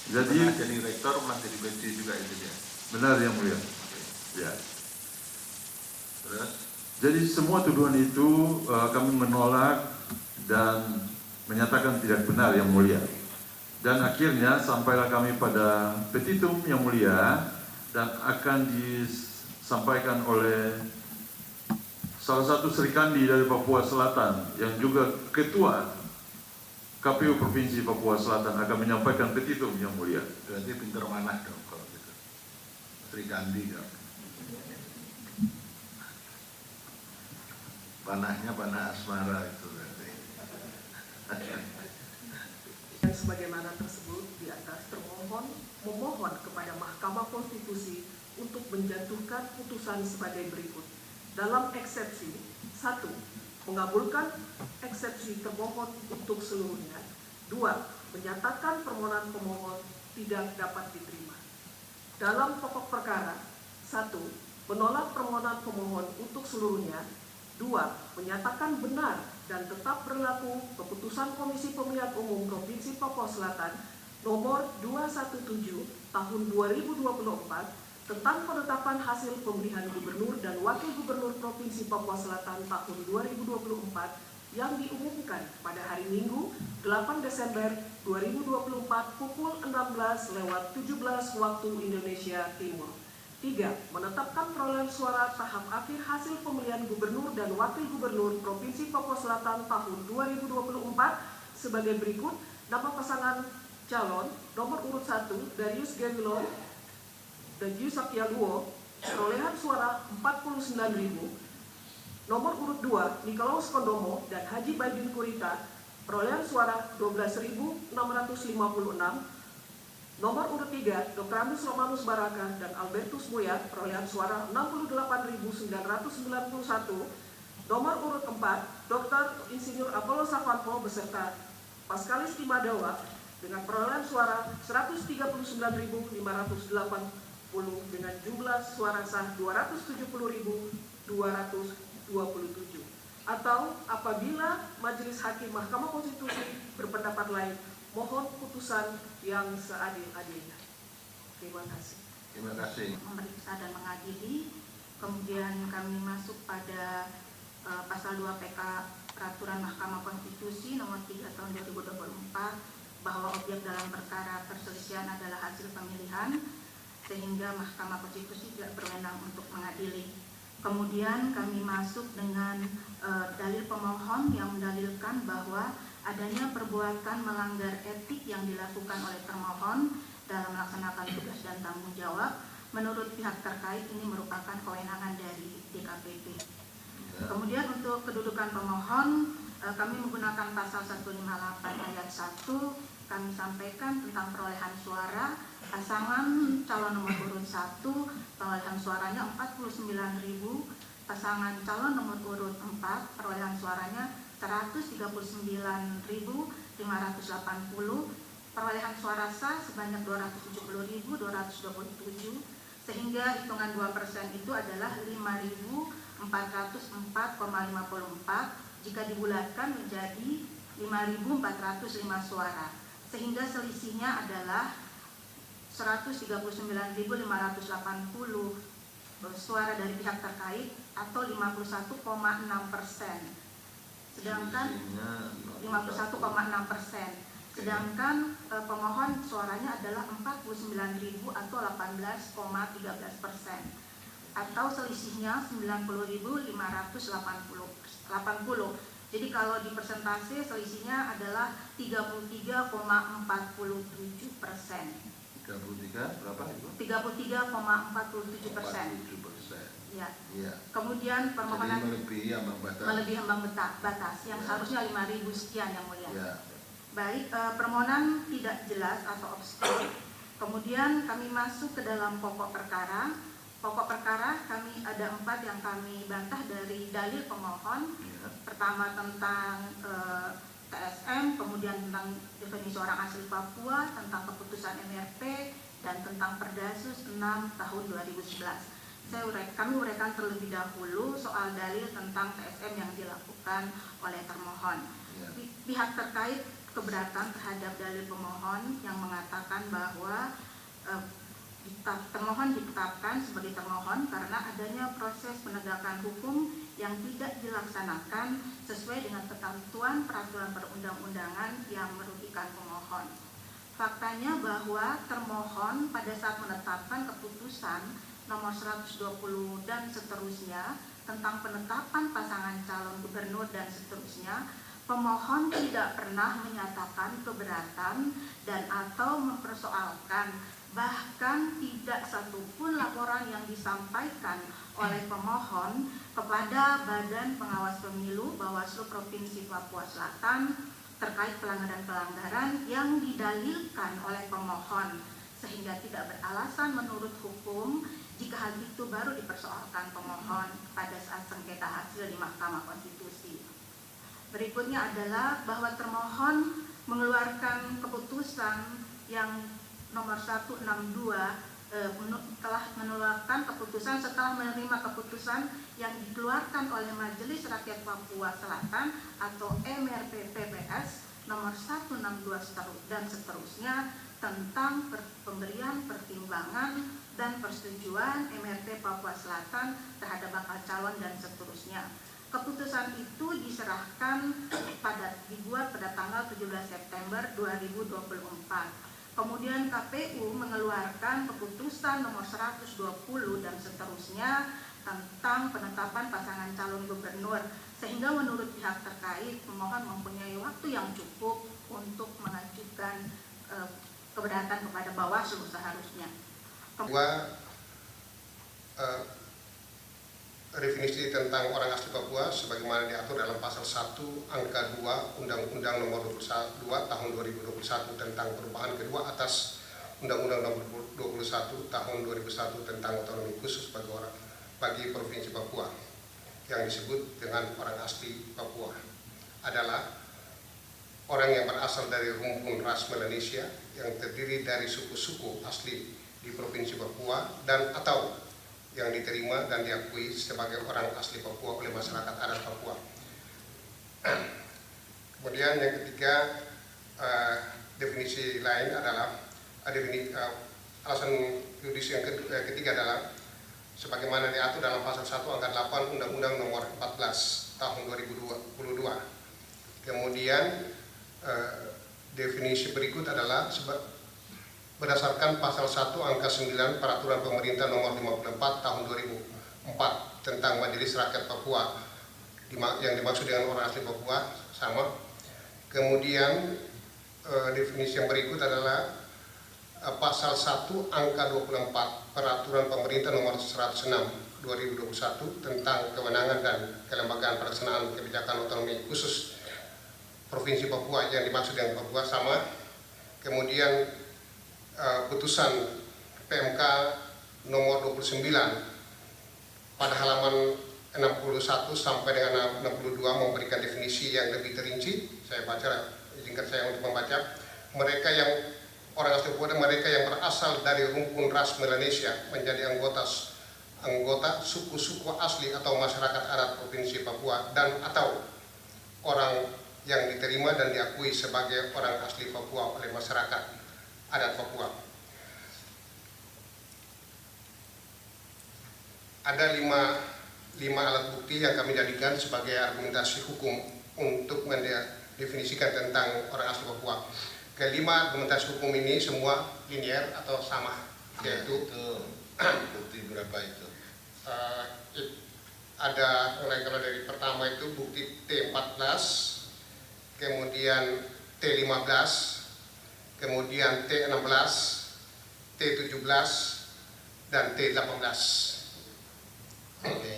Jadi rektor malah jadi PJ juga itu ya. Benar yang mulia. Ya. Terus? Jadi semua tuduhan itu kami menolak dan menyatakan tidak benar yang mulia. Dan akhirnya sampailah kami pada petitum yang mulia dan akan disampaikan oleh salah satu Serikandi dari Papua Selatan yang juga ketua KPU Provinsi Papua Selatan akan menyampaikan petitum yang mulia. Berarti pinter manah dong kalau gitu. Serikandi dong. Panahnya panah asmara itu berarti. Dan sebagaimana tersebut di atas termohon memohon kepada Mahkamah Konstitusi untuk menjatuhkan putusan sebagai berikut. Dalam eksepsi 1. Mengabulkan eksepsi termohon untuk seluruhnya. 2. Menyatakan permohonan pemohon tidak dapat diterima. Dalam pokok perkara 1. Menolak permohonan pemohon untuk seluruhnya. 2. Menyatakan benar dan tetap berlaku keputusan Komisi Pemilihan Umum Provinsi Papua Selatan nomor 217 tahun 2024 tentang penetapan hasil pemilihan gubernur dan wakil gubernur Provinsi Papua Selatan tahun 2024 yang diumumkan pada hari Minggu 8 Desember 2024 pukul 16:17 waktu Indonesia Timur. 3. Menetapkan perolehan suara tahap akhir hasil pemilihan gubernur dan wakil gubernur Provinsi Papua Selatan tahun 2024 sebagai berikut. Nama pasangan calon nomor urut 1 Darius Gewilon dan Yusuf Yaluo perolehan suara 49.000. Nomor urut 2 Nikolaus Kondomo dan Haji Baidin Kurita perolehan suara 12.656. Nomor urut 3, Dr. Andus Romanus Baraka dan Albertus Muyat, perolehan suara 68.991. Nomor urut 4, Dr. Insinyur Apollo Savanpo beserta Paskalis Timadawa dengan perolehan suara 139.580 dengan jumlah suara sah 270.227. Atau apabila Majelis Hakim Mahkamah Konstitusi berpendapat lain, mohon putusan yang seadil-adilnya. Terima kasih. Terima kasih. Memeriksa dan mengadili. Kemudian kami masuk pada pasal 2 PK Peraturan Mahkamah Konstitusi nomor 3 tahun 2024 bahwa objek dalam perkara perselisihan adalah hasil pemilihan sehingga Mahkamah Konstitusi tidak berwenang untuk mengadili. Kemudian kami masuk dengan dalil pemohon yang mendalilkan bahwa adanya perbuatan melanggar etik yang dilakukan oleh termohon dalam melaksanakan tugas dan tanggung jawab. Menurut pihak terkait ini merupakan kewenangan dari DKPP. Kemudian untuk kedudukan pemohon, kami menggunakan pasal 158 ayat 1. Kami sampaikan tentang perolehan suara. Pasangan calon nomor urut 1 perolehan suaranya 49.000. Pasangan calon nomor urut 4 perolehan suaranya 139.580, perolehan suara sah sebanyak 270.227, sehingga hitungan 2% itu adalah 5.404,54 jika dibulatkan menjadi 5.405 suara, sehingga selisihnya adalah 139.580 suara dari pihak terkait atau 51,6%. Sedangkan 51,6%. Sedangkan pemohon suaranya adalah 49.000 atau 18,13%. Atau selisihnya 90.580. Jadi kalau di persentase selisihnya adalah 33,47%. 33 berapa itu? 33,47%. Ya. Ya. Kemudian permohonan melebihi ambang batas yang seharusnya 5.000 sekian yang mulia. Ya. Baik, permohonan tidak jelas atau obskur. Kemudian kami masuk ke dalam pokok perkara. Pokok perkara kami ada 4 yang kami bantah dari dalil pemohon. Ya. Pertama tentang TSM, kemudian tentang definisi orang asli Papua, tentang keputusan MRP, dan tentang Perdasus 6 tahun 2011. Kami uraikan terlebih dahulu soal dalil tentang TSM yang dilakukan oleh termohon. Pihak terkait keberatan terhadap dalil pemohon yang mengatakan bahwa termohon ditetapkan sebagai termohon karena adanya proses penegakan hukum yang tidak dilaksanakan sesuai dengan ketentuan peraturan perundang-undangan yang merugikan pemohon. Faktanya bahwa termohon pada saat menetapkan keputusan nomor 120 dan seterusnya tentang penetapan pasangan calon gubernur dan seterusnya, pemohon tidak pernah menyatakan keberatan dan atau mempersoalkan, bahkan tidak satupun laporan yang disampaikan oleh pemohon kepada Badan Pengawas Pemilu Bawaslu Provinsi Papua Selatan terkait pelanggaran-pelanggaran yang didalilkan oleh pemohon, sehingga tidak beralasan menurut hukum jika hal itu baru dipersoalkan pemohon pada saat sengketa hasil di Mahkamah Konstitusi. Berikutnya adalah bahwa termohon mengeluarkan keputusan yang nomor 162 telah mengeluarkan keputusan setelah menerima keputusan yang dikeluarkan oleh Majelis Rakyat Papua Selatan atau MRP-PPS nomor 162 dan seterusnya tentang pemberian pertimbangan dan persetujuan MRP Papua Selatan terhadap bakal calon dan seterusnya. Keputusan itu dibuat pada tanggal 17 September 2024. Kemudian KPU mengeluarkan keputusan nomor 120 dan seterusnya tentang penetapan pasangan calon gubernur, sehingga menurut pihak terkait pemohon mempunyai waktu yang cukup untuk mengajukan keberatan kepada Bawaslu seharusnya. Definisi tentang orang asli Papua sebagaimana diatur dalam pasal 1 angka 2 Undang-Undang nomor 22 tahun 2021 tentang perubahan kedua atas Undang-Undang nomor 21 tahun 2001 tentang otonomi khusus bagi Provinsi Papua yang disebut dengan orang asli Papua adalah orang yang berasal dari rumpun ras Melanesia yang terdiri dari suku-suku asli di Provinsi Papua dan atau yang diterima dan diakui sebagai orang asli Papua oleh masyarakat adat Papua. Kemudian yang ketiga, definisi lain adalah alasan judis yang ketiga adalah sebagaimana diatur dalam pasal 1 angka 8 Undang-Undang nomor 14 tahun 2022. Kemudian definisi berikut adalah berdasarkan pasal 1 angka 9 Peraturan Pemerintah nomor 54 tahun 2004 tentang Majelis Rakyat Papua yang dimaksud dengan orang asli Papua sama. Kemudian definisi yang berikut adalah pasal 1 angka 24 Peraturan Pemerintah nomor 106 2021 tentang kewenangan dan kelembagaan pelaksanaan kebijakan otonomi khusus Provinsi Papua yang dimaksud dengan Papua sama. Kemudian putusan PMK nomor 29 pada halaman 61 sampai dengan 62 memberikan definisi yang lebih terinci. Saya baca, izinkan saya untuk membaca. Mereka yang orang asli Papua dan mereka yang berasal dari rumpun ras Melanesia menjadi anggota suku-suku asli atau masyarakat adat Provinsi Papua dan atau orang yang diterima dan diakui sebagai orang asli Papua oleh masyarakat adat Papua. Ada lima alat bukti yang kami jadikan sebagai argumentasi hukum untuk mendefinisikan tentang orang asli Papua. Kelima argumentasi hukum ini semua linear atau sama, yaitu bukti berapa itu? Ada mulai kalau dari pertama itu bukti T14, kemudian T15, kemudian T16, T17, dan T18. Oke.